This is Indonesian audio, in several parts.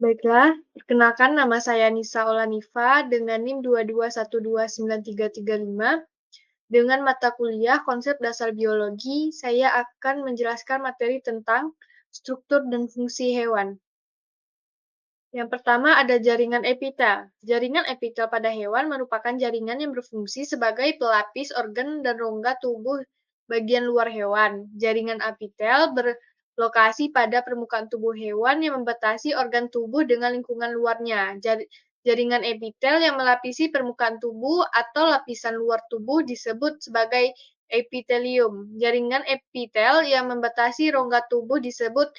Baiklah, perkenalkan nama saya Nisa Olanifa dengan NIM 2212935. Dengan mata kuliah Konsep Dasar Biologi, saya akan menjelaskan materi tentang struktur dan fungsi hewan. Yang pertama ada jaringan epitel. Jaringan epitel pada hewan merupakan jaringan yang berfungsi sebagai pelapis organ dan rongga tubuh bagian luar hewan. Jaringan apitel berlokasi pada permukaan tubuh hewan yang membatasi organ tubuh dengan lingkungan luarnya. Jaringan epitel yang melapisi permukaan tubuh atau lapisan luar tubuh disebut sebagai epitelium. Jaringan epitel yang membatasi rongga tubuh disebut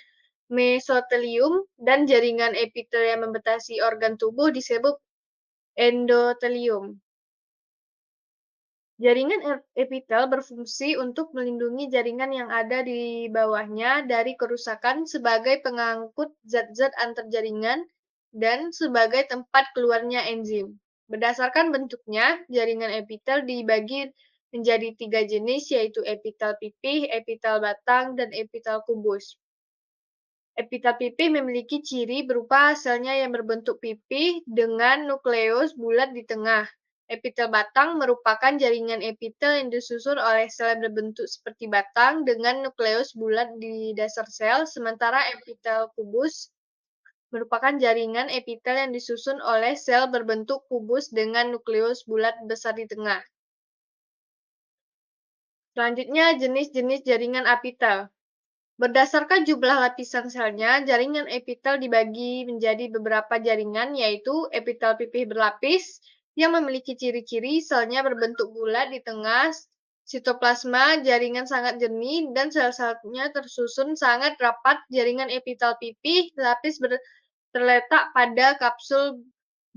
mesotelium, dan jaringan epitel yang membatasi organ tubuh disebut endotelium. Jaringan epitel berfungsi untuk melindungi jaringan yang ada di bawahnya dari kerusakan sebagai pengangkut zat-zat antar jaringan dan sebagai tempat keluarnya enzim. Berdasarkan bentuknya, jaringan epitel dibagi menjadi 3 jenis, yaitu epitel pipih, epitel batang, dan epitel kubus. Epitel pipih memiliki ciri berupa selnya yang berbentuk pipih dengan nukleus bulat di tengah. Epitel batang merupakan jaringan epitel yang disusun oleh sel berbentuk seperti batang dengan nukleus bulat di dasar sel, sementara epitel kubus merupakan jaringan epitel yang disusun oleh sel berbentuk kubus dengan nukleus bulat besar di tengah. Selanjutnya, jenis-jenis jaringan apitel. Berdasarkan jumlah lapisan selnya, jaringan epitel dibagi menjadi beberapa jaringan, yaitu epitel pipih berlapis, yang memiliki ciri-ciri selnya berbentuk bulat di tengah sitoplasma, jaringan sangat jernih, dan sel-selnya tersusun sangat rapat. Jaringan epitel pipih lapis terletak pada kapsul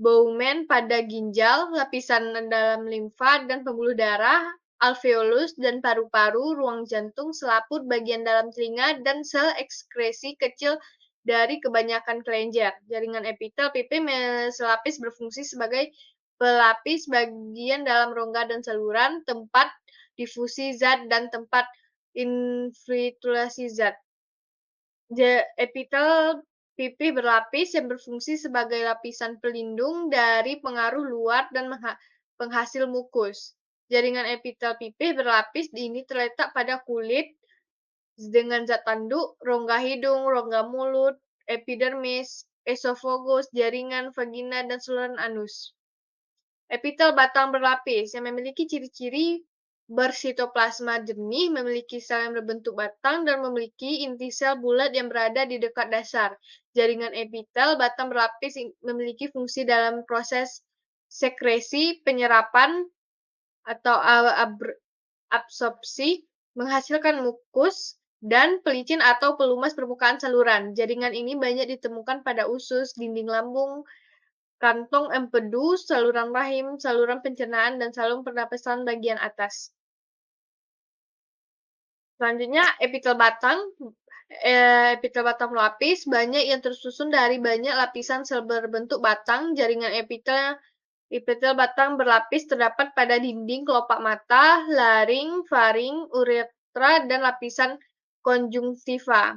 Bowman pada ginjal, lapisan dalam limfa dan pembuluh darah, alveolus dan paru-paru, ruang jantung, selaput bagian dalam telinga, dan sel ekskresi kecil dari kebanyakan kelenjar. Jaringan epitel pipih selapis berfungsi sebagai pelapis bagian dalam rongga dan saluran, tempat difusi zat, dan tempat infiltrasi zat. Epitel pipih berlapis yang berfungsi sebagai lapisan pelindung dari pengaruh luar dan penghasil mukus. Jaringan epitel pipih berlapis ini terletak pada kulit dengan zat tanduk, rongga hidung, rongga mulut, epidermis, esofagus, jaringan vagina, dan saluran anus. Epitel batang berlapis yang memiliki ciri-ciri bersitoplasma jernih, memiliki sel yang berbentuk batang, dan memiliki inti sel bulat yang berada di dekat dasar. Jaringan epitel batang berlapis memiliki fungsi dalam proses sekresi, penyerapan, atau absorpsi, menghasilkan mukus, dan pelicin atau pelumas permukaan saluran. Jaringan ini banyak ditemukan pada usus, dinding lambung, kantong empedu, saluran rahim, saluran pencernaan, dan saluran pernapasan bagian atas. Selanjutnya, epitel batang. Epitel batang melapis banyak yang tersusun dari banyak lapisan sel berbentuk batang. Jaringan epitel batang berlapis terdapat pada dinding kelopak mata, laring, faring, uretra, dan lapisan konjungtiva.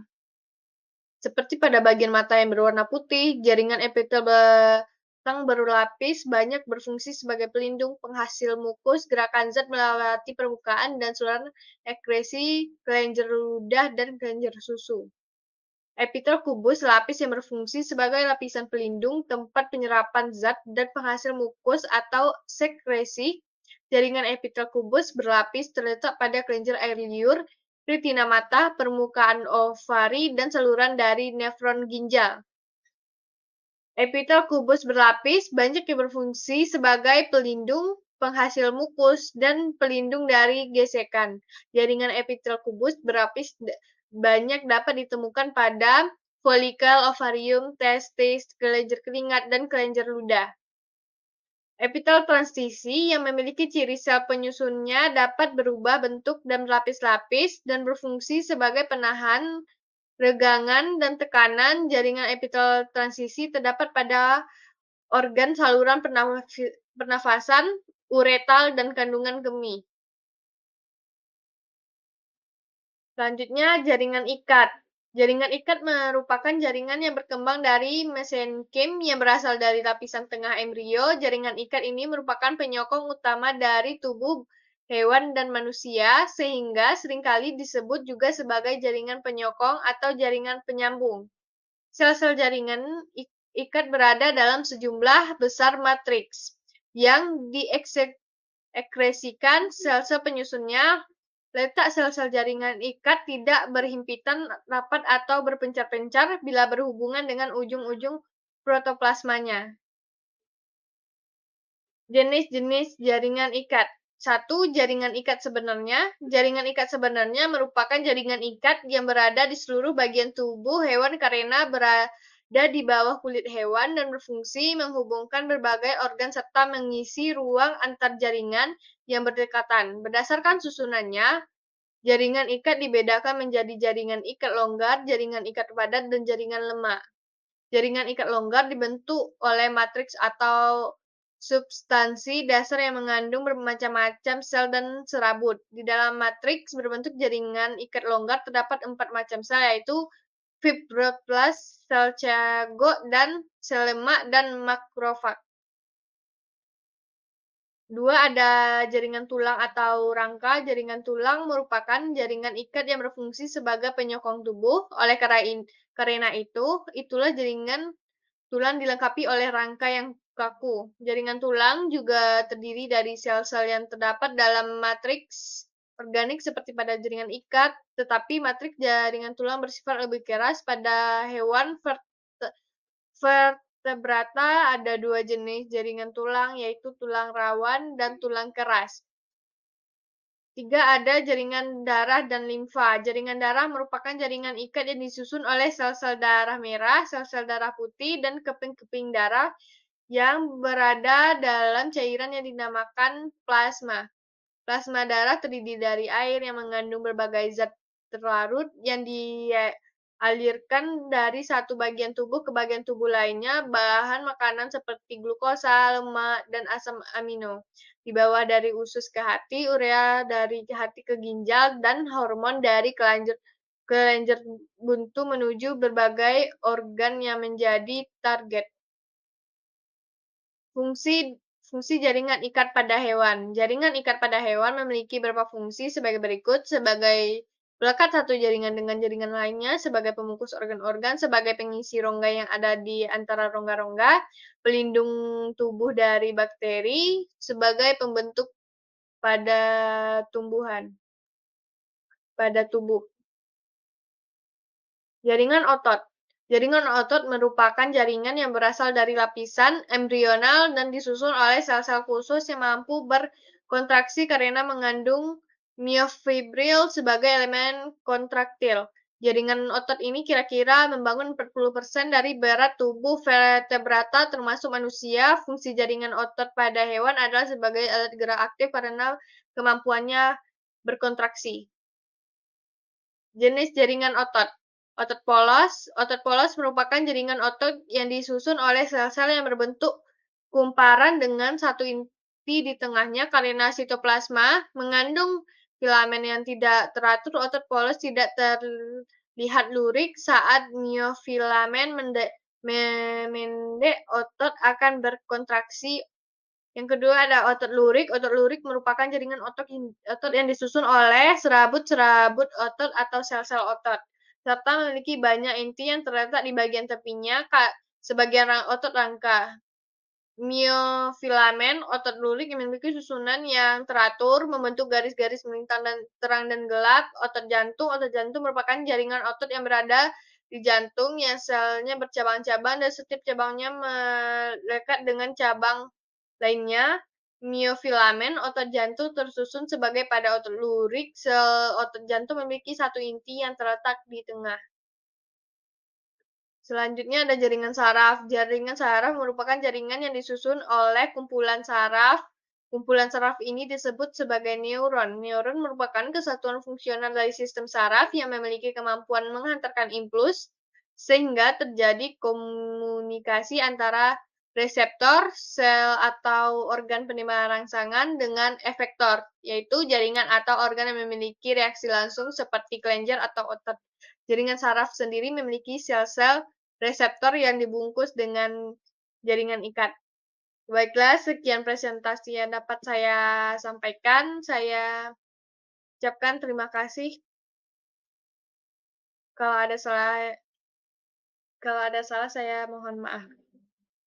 Seperti pada bagian mata yang berwarna putih, jaringan epitel batang berlapis banyak berfungsi sebagai pelindung, penghasil mukus, gerakan zat melewati permukaan, dan saluran ekskresi kelenjar ludah dan kelenjar susu. Epitel kubus lapis yang berfungsi sebagai lapisan pelindung, tempat penyerapan zat, dan penghasil mukus atau sekresi. Jaringan epitel kubus berlapis terletak pada kelenjar air liur, retina mata, permukaan ovari, dan saluran dari nefron ginjal. Epitel kubus berlapis banyak yang berfungsi sebagai pelindung, penghasil mukus, dan pelindung dari gesekan. Jaringan epitel kubus berlapis banyak dapat ditemukan pada folikel, ovarium, testis, kelenjar keringat, dan kelenjar ludah. Epitel transisi yang memiliki ciri sel penyusunnya dapat berubah bentuk dan berlapis-lapis dan berfungsi sebagai penahan regangan dan tekanan. Jaringan epitel transisi terdapat pada organ saluran pernafasan, uretal, dan kandungan kemih. Selanjutnya, jaringan ikat. Jaringan ikat merupakan jaringan yang berkembang dari mesenkim yang berasal dari lapisan tengah embrio. Jaringan ikat ini merupakan penyokong utama dari tubuh hewan dan manusia, sehingga seringkali disebut juga sebagai jaringan penyokong atau jaringan penyambung. Sel-sel jaringan ikat berada dalam sejumlah besar matriks yang diekskresikan sel-sel penyusunnya. Letak sel-sel jaringan ikat tidak berhimpitan rapat atau berpencar-pencar bila berhubungan dengan ujung-ujung protoplasmanya. Jenis-jenis jaringan ikat. 1. Jaringan ikat sebenarnya. Jaringan ikat sebenarnya merupakan jaringan ikat yang berada di seluruh bagian tubuh hewan karena berada di bawah kulit hewan dan berfungsi menghubungkan berbagai organ serta mengisi ruang antar jaringan yang berdekatan. Berdasarkan susunannya, jaringan ikat dibedakan menjadi jaringan ikat longgar, jaringan ikat padat, dan jaringan lemak. Jaringan ikat longgar dibentuk oleh matriks atau substansi dasar yang mengandung bermacam-macam sel dan serabut. Di dalam matriks berbentuk jaringan ikat longgar terdapat 4 macam sel, yaitu fibroblast, sel cago, dan sel lemak dan makrofag. 2. Ada jaringan tulang atau rangka. Jaringan tulang merupakan jaringan ikat yang berfungsi sebagai penyokong tubuh. Oleh karena itu, itulah jaringan tulang dilengkapi oleh rangka yang kaku. Jaringan tulang juga terdiri dari sel-sel yang terdapat dalam matriks organik seperti pada jaringan ikat, tetapi matriks jaringan tulang bersifat lebih keras. Pada hewan vertebrata ada 2 jenis jaringan tulang, yaitu tulang rawan dan tulang keras. 3. Ada jaringan darah dan limfa. Jaringan darah merupakan jaringan ikat yang disusun oleh sel-sel darah merah, sel-sel darah putih, dan keping-keping darah yang berada dalam cairan yang dinamakan plasma. Plasma darah terdiri dari air yang mengandung berbagai zat terlarut yang dialirkan dari satu bagian tubuh ke bagian tubuh lainnya. Bahan makanan seperti glukosa, lemak, dan asam amino dibawa dari usus ke hati, urea dari hati ke ginjal, dan hormon dari kelenjar buntu menuju berbagai organ yang menjadi target. Fungsi jaringan ikat pada hewan. Jaringan ikat pada hewan memiliki beberapa fungsi sebagai berikut: sebagai pelekat satu jaringan dengan jaringan lainnya, sebagai pembungkus organ-organ, sebagai pengisi rongga yang ada di antara rongga-rongga, pelindung tubuh dari bakteri, sebagai pembentuk pada tubuh. Jaringan otot. Jaringan otot merupakan jaringan yang berasal dari lapisan embrional dan disusun oleh sel-sel khusus yang mampu berkontraksi karena mengandung myofibril sebagai elemen kontraktil. Jaringan otot ini kira-kira membangun 40% dari berat tubuh vertebrata termasuk manusia. Fungsi jaringan otot pada hewan adalah sebagai alat gerak aktif karena kemampuannya berkontraksi. Jenis jaringan otot. Otot polos. Otot polos merupakan jaringan otot yang disusun oleh sel-sel yang berbentuk kumparan dengan satu inti di tengahnya. Karena sitoplasma mengandung filamen yang tidak teratur, otot polos tidak terlihat lurik. Saat miofilamen memendek, otot akan berkontraksi. Yang kedua ada otot lurik. Otot lurik merupakan jaringan otot yang disusun oleh serabut-serabut otot atau sel-sel otot, serta memiliki banyak inti yang terletak di bagian tepinya, sebagian otot rangka. Miofilamen otot lurik yang memiliki susunan yang teratur, membentuk garis-garis melintang dan terang dan gelap. Otot jantung. Otot jantung merupakan jaringan otot yang berada di jantung yang selnya bercabang-cabang dan setiap cabangnya melekat dengan cabang lainnya. Miofilamen otot jantung tersusun sebagai pada otot lurik. Sel otot jantung memiliki satu inti yang terletak di tengah. Selanjutnya ada jaringan saraf. Jaringan saraf merupakan jaringan yang disusun oleh kumpulan saraf. Kumpulan saraf ini disebut sebagai neuron. Neuron merupakan kesatuan fungsional dari sistem saraf yang memiliki kemampuan menghantarkan impuls sehingga terjadi komunikasi antara reseptor, sel atau organ penerima rangsangan dengan efektor, yaitu jaringan atau organ yang memiliki reaksi langsung seperti kelenjar atau otot. Jaringan saraf sendiri memiliki sel-sel reseptor yang dibungkus dengan jaringan ikat. Baiklah, sekian presentasi yang dapat saya sampaikan. Saya ucapkan terima kasih. Kalau ada salah saya mohon maaf.